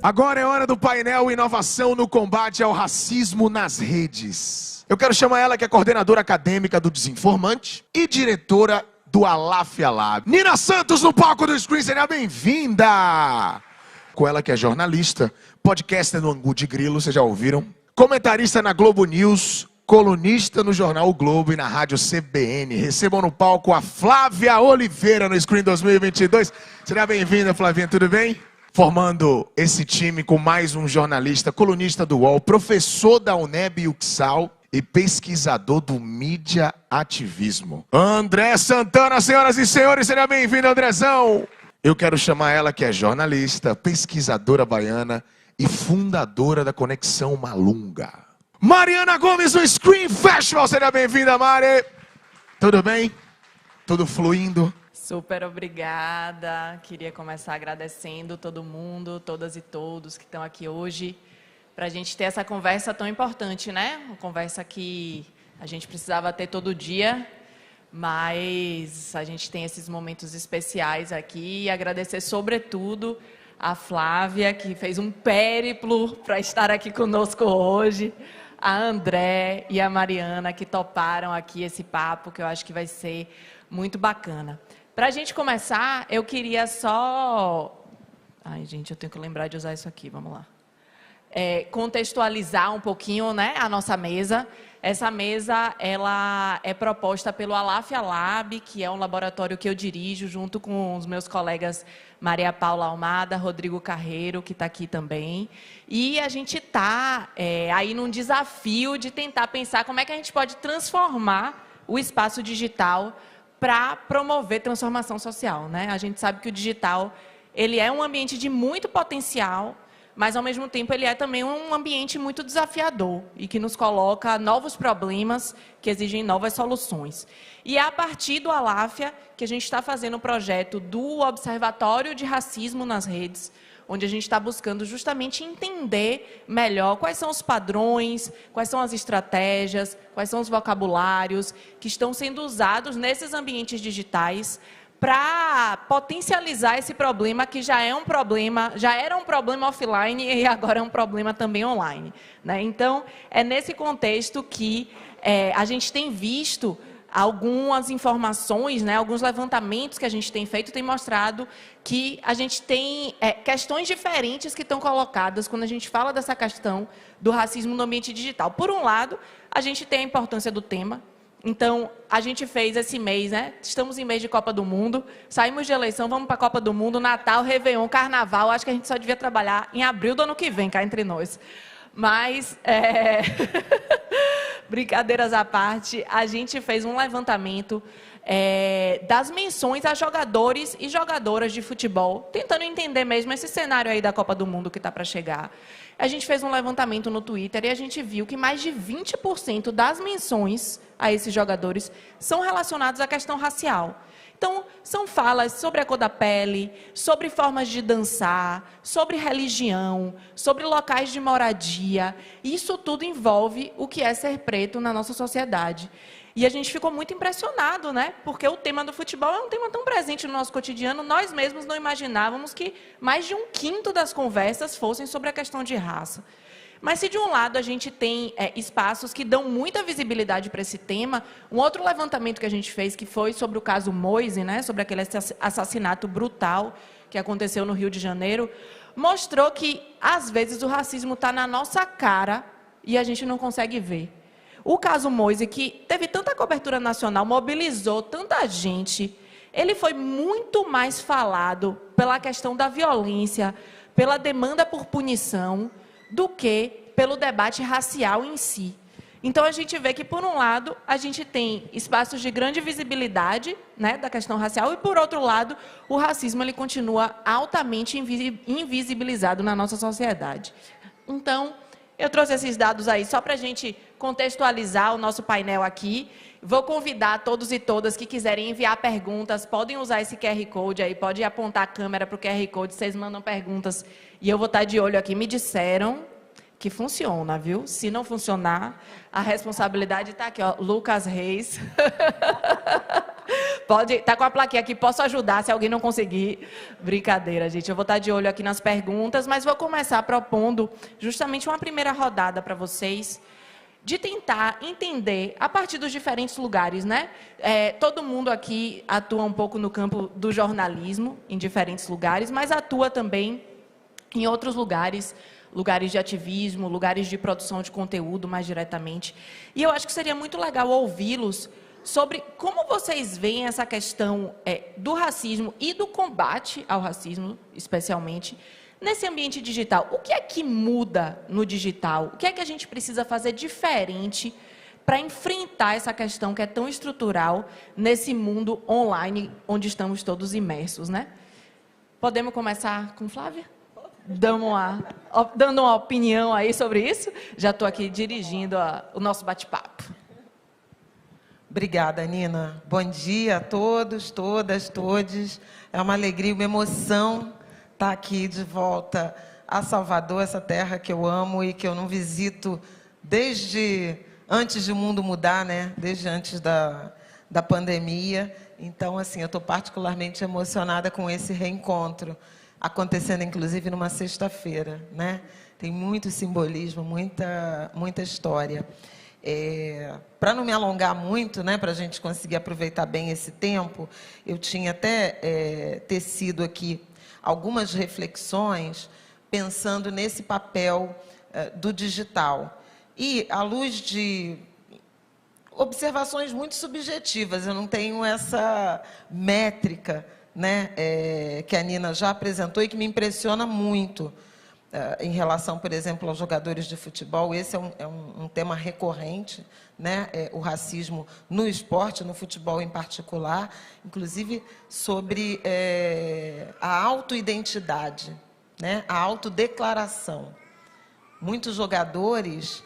Agora é hora do painel Inovação no Combate ao Racismo nas Redes. Eu quero chamar ela que é coordenadora acadêmica do Desinformante e diretora do Aláfia Lab. Nina Santos no palco do Screen, seja bem-vinda! Com ela que é jornalista, podcaster no Angu de Grilo, vocês já ouviram? Comentarista na Globo News, colunista no jornal O Globo e na rádio CBN. Recebam no palco a Flávia Oliveira no Screen 2022. Seja bem-vinda, Flavinha, tudo bem? Formando esse time com mais um jornalista, colunista do UOL, professor da UNEB e UXAL e pesquisador do mídia ativismo. André Santana, senhoras e senhores, seja bem-vindo, Andrezão. Eu quero chamar ela que é jornalista, pesquisadora baiana e fundadora da Conexão Malunga. Mariana Gomes do Screen Festival, seja bem-vinda, Mari. Tudo bem? Tudo fluindo? Super obrigada. Queria começar agradecendo todo mundo, todas e todos que estão aqui hoje, para a gente ter essa conversa tão importante, né? Uma conversa que a gente precisava ter todo dia, mas a gente tem esses momentos especiais aqui. E agradecer, sobretudo, a Flávia, que fez um périplo para estar aqui conosco hoje, a André e a Mariana, que toparam aqui esse papo, que eu acho que vai ser muito bacana. Para a gente começar, eu queria só... Ai, gente, eu tenho que lembrar de usar isso aqui, vamos lá. Contextualizar um pouquinho, né, a nossa mesa. Essa mesa, ela é proposta pelo Aláfia Lab, que é um laboratório que eu dirijo junto com os meus colegas Maria Paula Almada, Rodrigo Carreiro, que está aqui também. E a gente está aí num desafio de tentar pensar como é que a gente pode transformar o espaço digital para promover transformação social, né? A gente sabe que o digital ele é um ambiente de muito potencial, mas, ao mesmo tempo, ele é também um ambiente muito desafiador e que nos coloca novos problemas que exigem novas soluções. E é a partir do Aláfia que a gente está fazendo o projeto do Observatório de Racismo nas Redes, onde a gente está buscando justamente entender melhor quais são os padrões, quais são as estratégias, quais são os vocabulários que estão sendo usados nesses ambientes digitais para potencializar esse problema que já era um problema offline e agora é um problema também online, né? Então, é nesse contexto que a gente tem visto algumas informações, né, alguns levantamentos que a gente tem feito, tem mostrado que a gente tem questões diferentes que estão colocadas quando a gente fala dessa questão do racismo no ambiente digital. Por um lado, a gente tem a importância do tema. Então, a gente fez esse mês, né? Estamos em mês de Copa do Mundo, saímos de eleição, vamos para a Copa do Mundo, Natal, Réveillon, Carnaval. Acho que a gente só devia trabalhar em abril do ano que vem, cá entre nós. Mas, brincadeiras à parte, a gente fez um levantamento das menções a jogadores e jogadoras de futebol, tentando entender mesmo esse cenário aí da Copa do Mundo que está para chegar. A gente fez um levantamento no Twitter e a gente viu que mais de 20% das menções a esses jogadores são relacionados à questão racial. Então, são falas sobre a cor da pele, sobre formas de dançar, sobre religião, sobre locais de moradia. Isso tudo envolve o que é ser preto na nossa sociedade. E a gente ficou muito impressionado, né? Porque o tema do futebol é um tema tão presente no nosso cotidiano, nós mesmos não imaginávamos que mais de 1/5 das conversas fossem sobre a questão de raça. Mas se de um lado a gente tem espaços que dão muita visibilidade para esse tema, um outro levantamento que a gente fez, que foi sobre o caso Moise, né, sobre aquele assassinato brutal que aconteceu no Rio de Janeiro, mostrou que, às vezes, o racismo está na nossa cara e a gente não consegue ver. O caso Moise, que teve tanta cobertura nacional, mobilizou tanta gente, ele foi muito mais falado pela questão da violência, pela demanda por punição, do que pelo debate racial em si. Então, a gente vê que, por um lado, a gente tem espaços de grande visibilidade, né, da questão racial, e, por outro lado, o racismo ele continua altamente invisibilizado na nossa sociedade. Então, eu trouxe esses dados aí só para a gente contextualizar o nosso painel aqui. Vou convidar todos e todas que quiserem enviar perguntas, podem usar esse QR Code aí, pode apontar a câmera para o QR Code, vocês mandam perguntas e eu vou estar de olho aqui. Me disseram que funciona, viu? Se não funcionar, a responsabilidade está aqui, ó, Lucas Reis. Pode, tá com a plaquinha aqui, posso ajudar se alguém não conseguir. Brincadeira, gente. Eu vou estar de olho aqui nas perguntas, mas vou começar propondo justamente uma primeira rodada para vocês, de tentar entender, a partir dos diferentes lugares, né? Todo mundo aqui atua um pouco no campo do jornalismo, em diferentes lugares, mas atua também em outros lugares, lugares de ativismo, lugares de produção de conteúdo mais diretamente. E eu acho que seria muito legal ouvi-los sobre como vocês veem essa questão do racismo e do combate ao racismo, especialmente, nesse ambiente digital. O que é que muda no digital? O que é que a gente precisa fazer diferente para enfrentar essa questão que é tão estrutural nesse mundo online onde estamos todos imersos, né? Podemos começar com Flávia? Dando uma opinião aí sobre isso. Já estou aqui dirigindo o nosso bate-papo. Obrigada, Nina. Bom dia a todos, todas, todes. É uma alegria, uma emoção estar aqui de volta a Salvador, essa terra que eu amo e que eu não visito desde antes de o mundo mudar, né? Desde antes da pandemia. Então, assim, eu estou particularmente emocionada com esse reencontro, acontecendo, inclusive, numa sexta-feira, né? Tem muito simbolismo, muita história. Para não me alongar muito, né, para a gente conseguir aproveitar bem esse tempo, eu tinha até tecido aqui algumas reflexões pensando nesse papel do digital. E, à luz de observações muito subjetivas, eu não tenho essa métrica, né, que a Nina já apresentou e que me impressiona muito em relação, por exemplo, aos jogadores de futebol. Esse é um tema recorrente, né, o racismo no esporte, no futebol em particular, inclusive sobre a autoidentidade, né, a autodeclaração. Muitos jogadores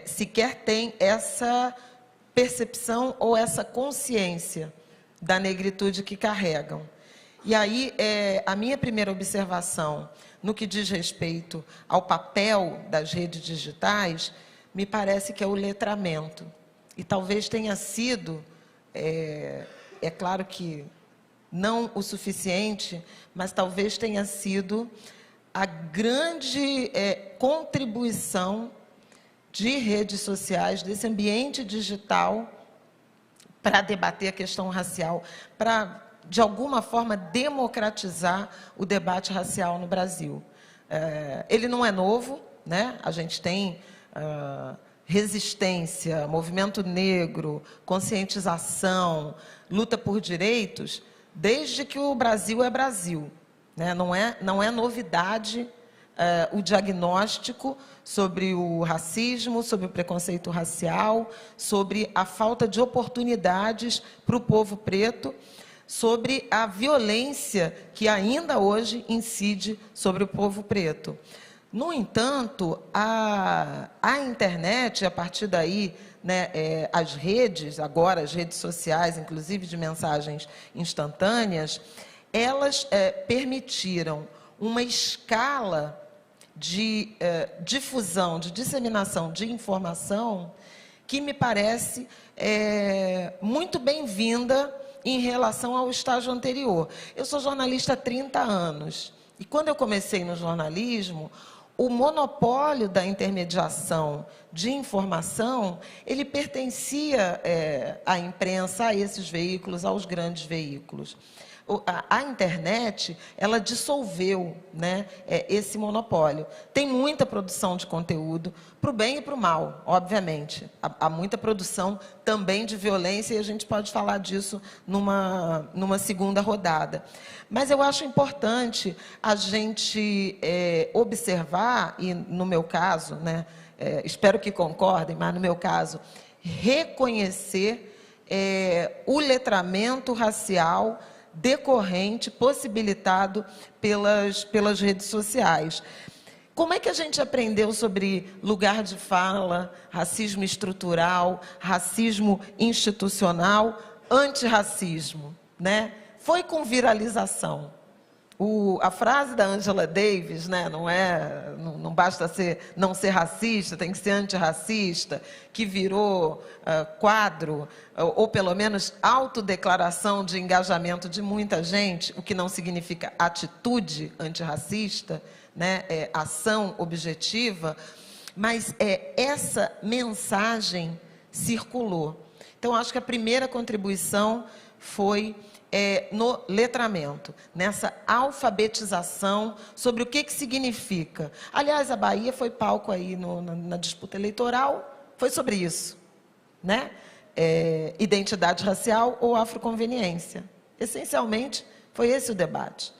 sequer têm essa percepção ou essa consciência da negritude que carregam. E aí, a minha primeira observação, no que diz respeito ao papel das redes digitais, me parece que é o letramento. E talvez tenha sido, é claro que não o suficiente, mas talvez tenha sido a grande contribuição de redes sociais, desse ambiente digital, para debater a questão racial, para, de alguma forma, democratizar o debate racial no Brasil. Ele não é novo, né? A gente tem resistência, movimento negro, conscientização, luta por direitos, desde que o Brasil é Brasil, né? Não é novidade o diagnóstico sobre o racismo, sobre o preconceito racial, sobre a falta de oportunidades para o povo preto, sobre a violência que ainda hoje incide sobre o povo preto. No entanto, a internet, a partir daí, né, as redes, agora as redes sociais, inclusive de mensagens instantâneas, elas permitiram uma escala de difusão, de disseminação de informação que me parece muito bem-vinda em relação ao estágio anterior. Eu sou jornalista há 30 anos e quando eu comecei no jornalismo, o monopólio da intermediação de informação, ele pertencia à imprensa, a esses veículos, aos grandes veículos. A internet, ela dissolveu, né, esse monopólio. Tem muita produção de conteúdo, para o bem e para o mal, obviamente. Há muita produção também de violência, e a gente pode falar disso numa segunda rodada. Mas eu acho importante a gente observar, e no meu caso, né, espero que concordem, mas no meu caso, reconhecer o letramento racial decorrente, possibilitado pelas redes sociais. Como é que a gente aprendeu sobre lugar de fala, racismo estrutural, racismo institucional, antirracismo, né? Foi com viralização. A frase da Angela Davis, né, não basta não ser racista, tem que ser antirracista, que virou quadro, ou pelo menos autodeclaração de engajamento de muita gente, o que não significa atitude antirracista, né, ação objetiva, mas essa mensagem circulou. Então, acho que a primeira contribuição foi no letramento, nessa alfabetização sobre o que significa. Aliás, a Bahia foi palco aí na disputa eleitoral, foi sobre isso, né? Identidade racial ou afroconveniência. Essencialmente, foi esse o debate.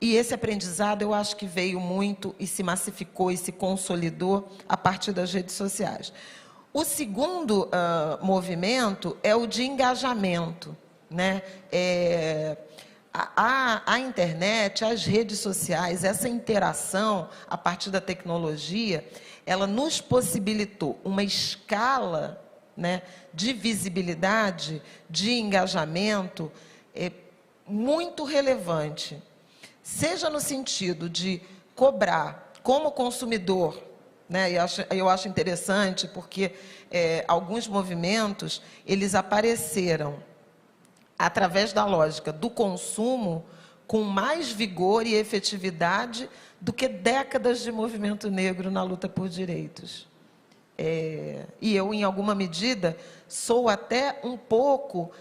E esse aprendizado, eu acho que veio muito e se massificou e se consolidou a partir das redes sociais. O segundo movimento é o de engajamento, né? A internet, as redes sociais, essa interação a partir da tecnologia, ela nos possibilitou uma escala, né, de visibilidade, de engajamento muito relevante. Seja no sentido de cobrar como consumidor, né, eu acho interessante porque alguns movimentos, eles apareceram através da lógica do consumo com mais vigor e efetividade do que décadas de movimento negro na luta por direitos. E eu, em alguma medida, sou até um pouco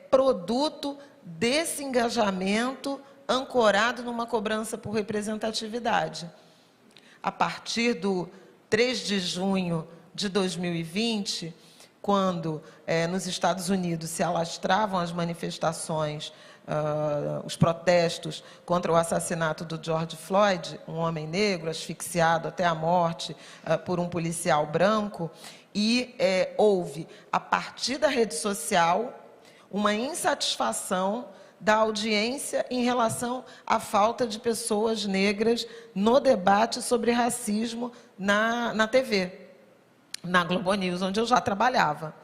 produto desse engajamento ancorado numa cobrança por representatividade. A partir do 3 de junho de 2020, quando nos Estados Unidos se alastravam as manifestações, os protestos contra o assassinato do George Floyd, um homem negro asfixiado até a morte por um policial branco, e houve, a partir da rede social, uma insatisfação da audiência em relação à falta de pessoas negras no debate sobre racismo na TV, na Globo News, onde eu já trabalhava.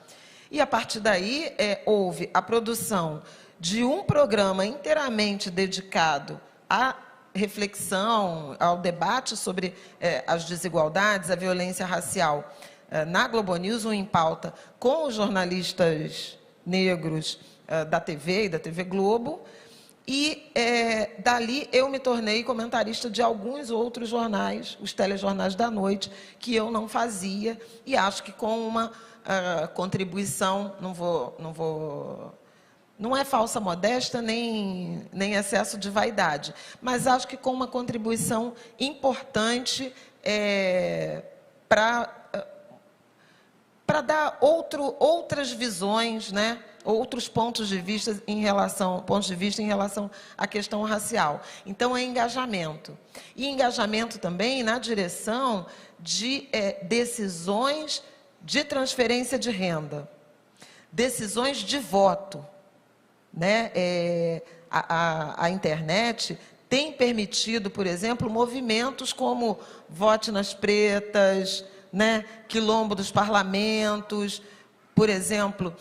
E, a partir daí, houve a produção de um programa inteiramente dedicado à reflexão, ao debate sobre as desigualdades, a violência racial, na Globo News, Em Pauta, com os jornalistas negros da TV e da TV Globo, e dali eu me tornei comentarista de alguns outros jornais, os telejornais da noite, que eu não fazia, e acho que com uma contribuição, não é falsa modéstia, nem excesso de vaidade, mas acho que com uma contribuição importante para dar outras visões, né? Outros pontos de vista em relação à questão racial. Então, é engajamento. E engajamento também na direção de decisões de transferência de renda, decisões de voto, né? A internet tem permitido, por exemplo, movimentos como Vote nas Pretas, né? Quilombo dos Parlamentos, por exemplo,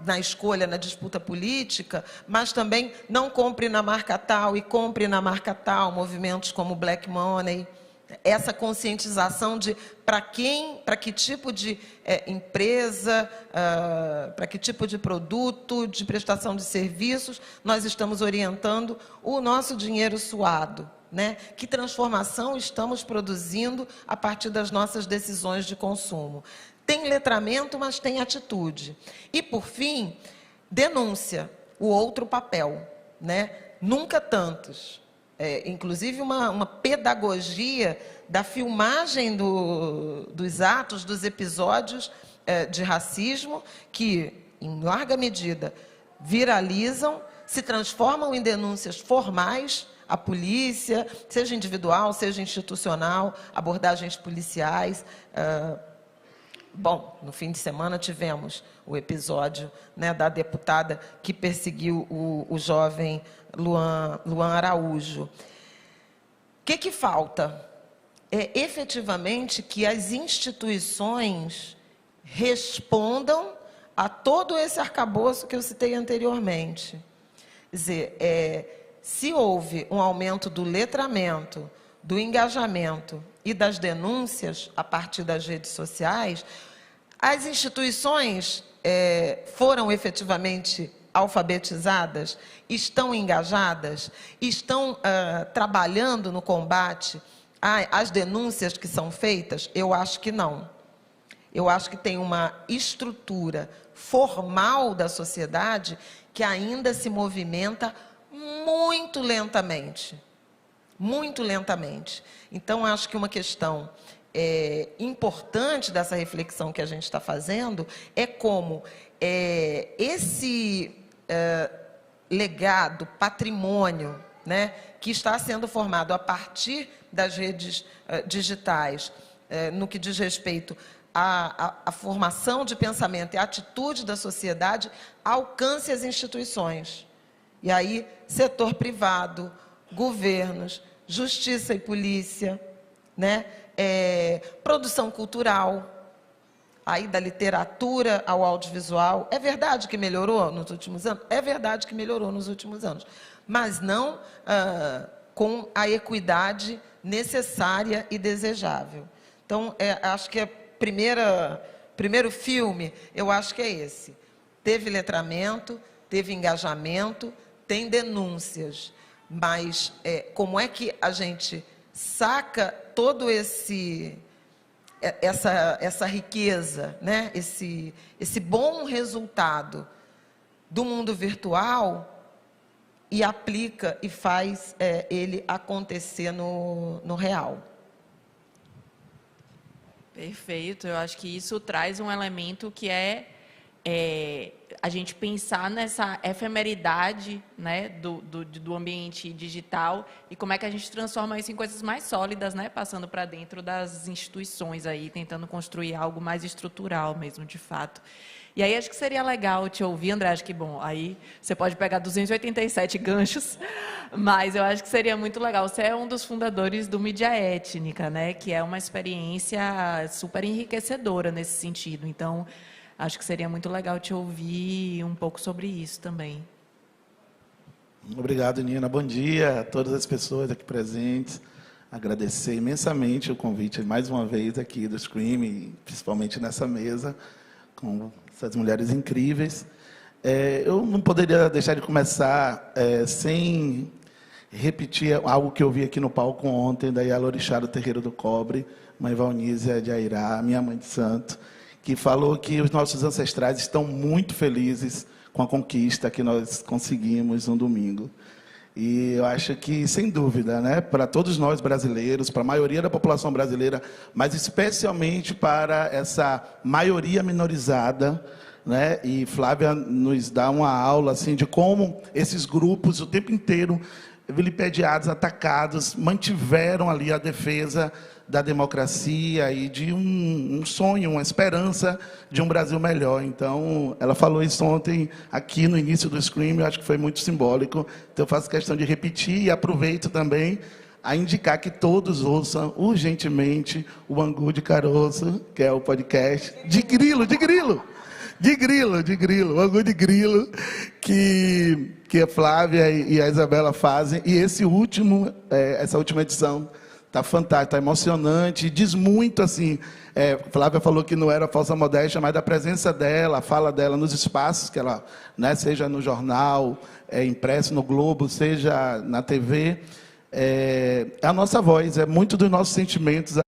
na escolha, na disputa política, mas também não compre na marca tal e compre na marca tal, movimentos como Black Money, essa conscientização de para que tipo de empresa, para que tipo de produto, de prestação de serviços, nós estamos orientando o nosso dinheiro suado, né? Que transformação estamos produzindo a partir das nossas decisões de consumo. Tem letramento, mas tem atitude. E, por fim, denúncia, o outro papel, né? Nunca tantos. Inclusive, uma pedagogia da filmagem dos atos, dos episódios de racismo, que, em larga medida, viralizam, se transformam em denúncias formais à polícia, seja individual, seja institucional, abordagens policiais. Bom, no fim de semana tivemos o episódio, né, da deputada que perseguiu o jovem Luan Araújo. O que falta? Efetivamente que as instituições respondam a todo esse arcabouço que eu citei anteriormente. Quer dizer, se houve um aumento do letramento, do engajamento e das denúncias a partir das redes sociais, as instituições foram efetivamente alfabetizadas, estão engajadas, estão trabalhando no combate às denúncias que são feitas? Eu acho que não. Eu acho que tem uma estrutura formal da sociedade que ainda se movimenta muito lentamente. Muito lentamente. Então, acho que uma questão importante dessa reflexão que a gente está fazendo é como esse legado, patrimônio, né, que está sendo formado a partir das redes digitais, no que diz respeito à formação de pensamento e atitude da sociedade, alcance as instituições. E aí, setor privado, governos, justiça e polícia, né? Produção cultural, aí da literatura ao audiovisual. É verdade que melhorou nos últimos anos? É verdade que melhorou nos últimos anos, mas não com a equidade necessária e desejável. Então, acho que primeiro filme, eu acho que é esse. Teve letramento, teve engajamento, tem denúncias, mas como é que a gente saca todo essa riqueza, né? esse bom resultado do mundo virtual e aplica e faz ele acontecer no real? Perfeito, eu acho que isso traz um elemento que a gente pensar nessa efemeridade, né, do ambiente digital e como é que a gente transforma isso em coisas mais sólidas, né, passando para dentro das instituições aí, tentando construir algo mais estrutural mesmo, de fato. E aí acho que seria legal te ouvir, André, acho que, bom, aí você pode pegar 287 ganchos, mas eu acho que seria muito legal. Você é um dos fundadores do Mídia Étnica, né, que é uma experiência super enriquecedora nesse sentido. Então, acho que seria muito legal te ouvir um pouco sobre isso também. Obrigado, Nina. Bom dia a todas as pessoas aqui presentes. Agradecer imensamente o convite mais uma vez aqui do Scream, principalmente nessa mesa, com essas mulheres incríveis. Eu não poderia deixar de começar sem repetir algo que eu vi aqui no palco ontem, da Yalorixá do Terreiro do Cobre, mãe Valnísia de Airá, minha mãe de santo, que falou que os nossos ancestrais estão muito felizes com a conquista que nós conseguimos no domingo. E eu acho que, sem dúvida, né, para todos nós brasileiros, para a maioria da população brasileira, mas especialmente para essa maioria minorizada, né, e Flávia nos dá uma aula assim, de como esses grupos, o tempo inteiro, vilipendiados, atacados, mantiveram ali a defesa da democracia e de um sonho, uma esperança de um Brasil melhor. Então, ela falou isso ontem aqui no início do Scream, eu acho que foi muito simbólico. Então, eu faço questão de repetir e aproveito também a indicar que todos ouçam urgentemente o Angu de Caroço, que é o podcast de grilo, o Angu de Grilo, que a Flávia e a Isabela fazem. E essa última edição está fantástica, está emocionante, diz muito assim. Flávia falou que não era falsa modéstia, mas da presença dela, a fala dela nos espaços que ela, né, seja no jornal, impresso no Globo, seja na TV, a nossa voz, muito dos nossos sentimentos.